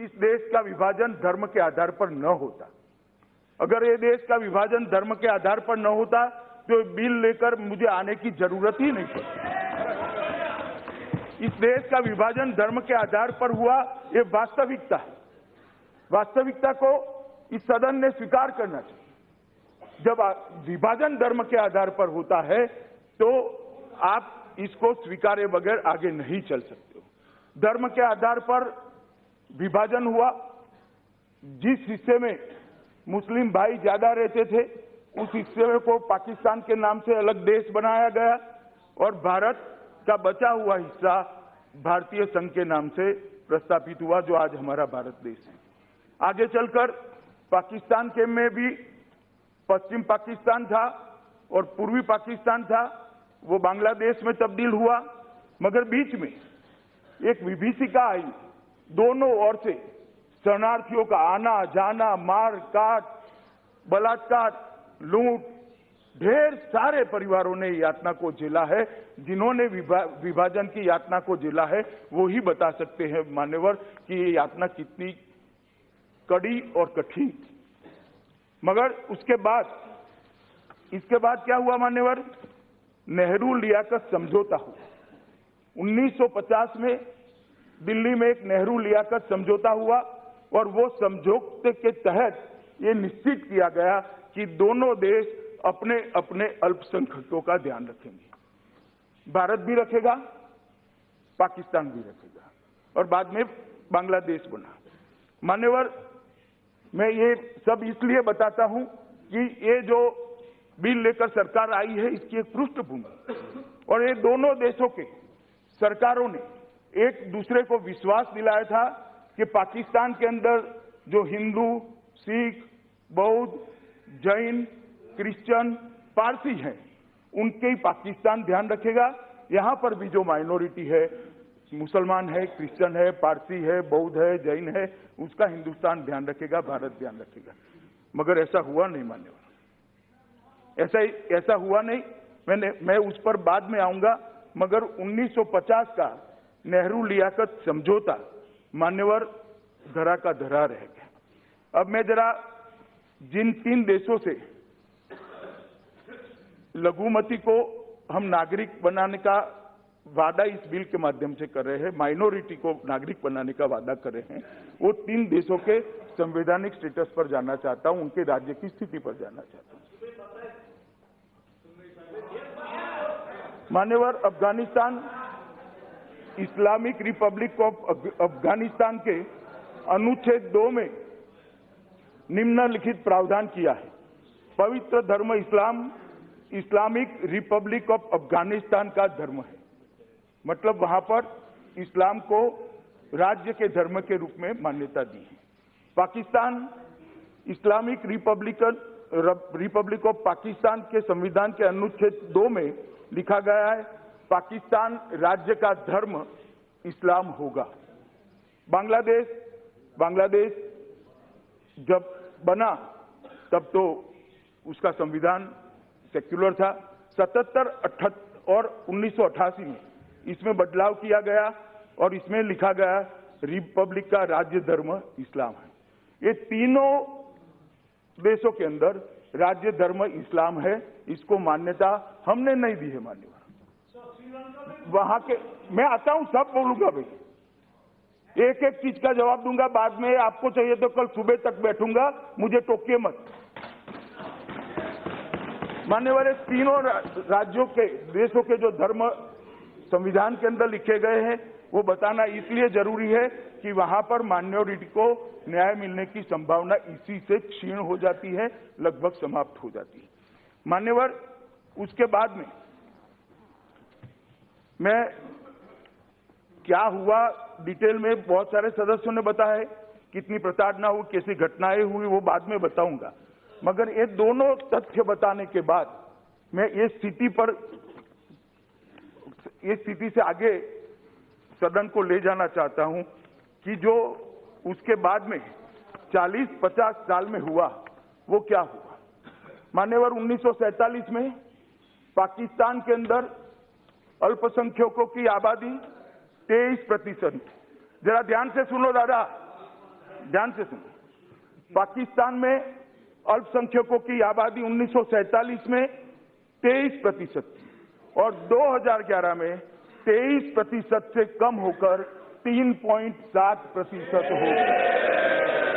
इस देश का विभाजन धर्म के आधार पर न होता। अगर ये देश का विभाजन धर्म के आधार पर न होता तो बिल लेकर मुझे आने की जरूरत ही नहीं पड़ती। इस देश का विभाजन धर्म के आधार पर हुआ, ये वास्तविकता है। वास्तविकता को इस सदन ने स्वीकार करना चाहिए। जब विभाजन धर्म के आधार पर होता है तो आप इसको स्वीकारे बगैर आगे नहीं चल सकते हो। धर्म के आधार पर विभाजन हुआ, जिस हिस्से में मुस्लिम भाई ज्यादा रहते थे उस हिस्से को पाकिस्तान के नाम से अलग देश बनाया गया और भारत का बचा हुआ हिस्सा भारतीय संघ के नाम से प्रस्तावित हुआ, जो आज हमारा भारत देश है। आगे चलकर पाकिस्तान के में भी पश्चिम पाकिस्तान था और पूर्वी पाकिस्तान था, वो बांग्लादेश में तब्दील हुआ, मगर बीच में एक विभीषिका आई। दोनों ओर से शरणार्थियों का आना जाना, मार काट, बलात्कार, लूट, ढेर सारे परिवारों ने यातना को झेला है। जिन्होंने विभाजन की यातना को झेला है वो ही बता सकते हैं मान्यवर कि ये यातना कितनी कड़ी और कठिन थी। मगर इसके बाद क्या हुआ मान्यवर? नेहरू लियाकत समझौता हुआ। 1950 में दिल्ली में एक नेहरू लियाकत समझौता हुआ और वो समझौते के तहत ये निश्चित किया गया कि दोनों देश अपने अपने अल्पसंख्यकों का ध्यान रखेंगे। भारत भी रखेगा, पाकिस्तान भी रखेगा और बाद में बांग्लादेश बना। मान्यवर, मैं ये सब इसलिए बताता हूं कि ये जो बिल लेकर सरकार आई है इसकी एक पृष्ठभूमि, और ये दोनों देशों के सरकारों ने एक दूसरे को विश्वास दिलाया था कि पाकिस्तान के अंदर जो हिंदू, सिख, बौद्ध, जैन, क्रिश्चियन, पारसी हैं, उनके ही पाकिस्तान ध्यान रखेगा। यहां पर भी जो माइनॉरिटी है, मुसलमान है, क्रिश्चियन है, पारसी है, बौद्ध है, जैन है, उसका हिंदुस्तान ध्यान रखेगा, भारत ध्यान रखेगा। मगर ऐसा हुआ नहीं मान्यवर, ऐसा हुआ नहीं। मैं उस पर बाद में आऊंगा। मगर 1950 का नेहरू लियाकत समझौता मान्यवर धरा का धरा रह गया। अब मैं जरा जिन 3 देशों से लघुमती को हम नागरिक बनाने का वादा इस बिल के माध्यम से कर रहे हैं, माइनॉरिटी को नागरिक बनाने का वादा कर रहे हैं, वो 3 देशों के संवैधानिक स्टेटस पर जाना चाहता हूं, उनके राज्य की स्थिति पर जाना चाहता हूं। मान्यवर, Afghanistan, Islamic Republic of Afghanistan के अनुच्छेद 2 में निम्नलिखित प्रावधान किया है। पवित्र धर्म इस्लाम इस्लामिक रिपब्लिक ऑफ अफगानिस्तान का धर्म है। मतलब वहां पर इस्लाम को राज्य के धर्म के रूप में मान्यता दी है। Pakistan, Islamic Republic of Pakistan के संविधान के अनुच्छेद 2 में लिखा गया है, पाकिस्तान राज्य का धर्म इस्लाम होगा। बांग्लादेश जब बना तब तो उसका संविधान सेक्युलर था। 77, 78 और 1988 में इसमें बदलाव किया गया और इसमें लिखा गया रिपब्लिक का राज्य धर्म इस्लाम है। ये तीनों देशों के अंदर राज्य धर्म इस्लाम है, इसको मान्यता हमने नहीं दी है मान्यवर। वहां के मैं आता हूं, सब बोलूंगा भाई, एक एक चीज का जवाब दूंगा। बाद में आपको चाहिए तो कल सुबह तक बैठूंगा, मुझे टोकिए मत। मान्यवर, तीनों राज्यों के देशों के जो धर्म संविधान के अंदर लिखे गए हैं वो बताना इसलिए जरूरी है कि वहां पर माइनॉरिटी को न्याय मिलने की संभावना इसी से क्षीण हो जाती है, लगभग समाप्त हो जाती है। मान्यवर, उसके बाद में मैं क्या हुआ डिटेल में बहुत सारे सदस्यों ने बताया है, कितनी प्रताड़ना हुई, कैसी घटनाएं हुई, वो बाद में बताऊंगा। मगर ये दोनों तथ्य बताने के बाद मैं ये स्थिति से आगे सदन को ले जाना चाहता हूं कि जो उसके बाद में 40-50 साल में हुआ वो क्या हुआ। मान्यवर, 1947 में पाकिस्तान के अंदर अल्पसंख्यकों की आबादी 23%। जरा ध्यान से सुनो दादा, ध्यान से सुनिए। पाकिस्तान में अल्पसंख्यकों की आबादी 1947 में 23% थी और 2011 में 23% से कम होकर 3.7% हो गई।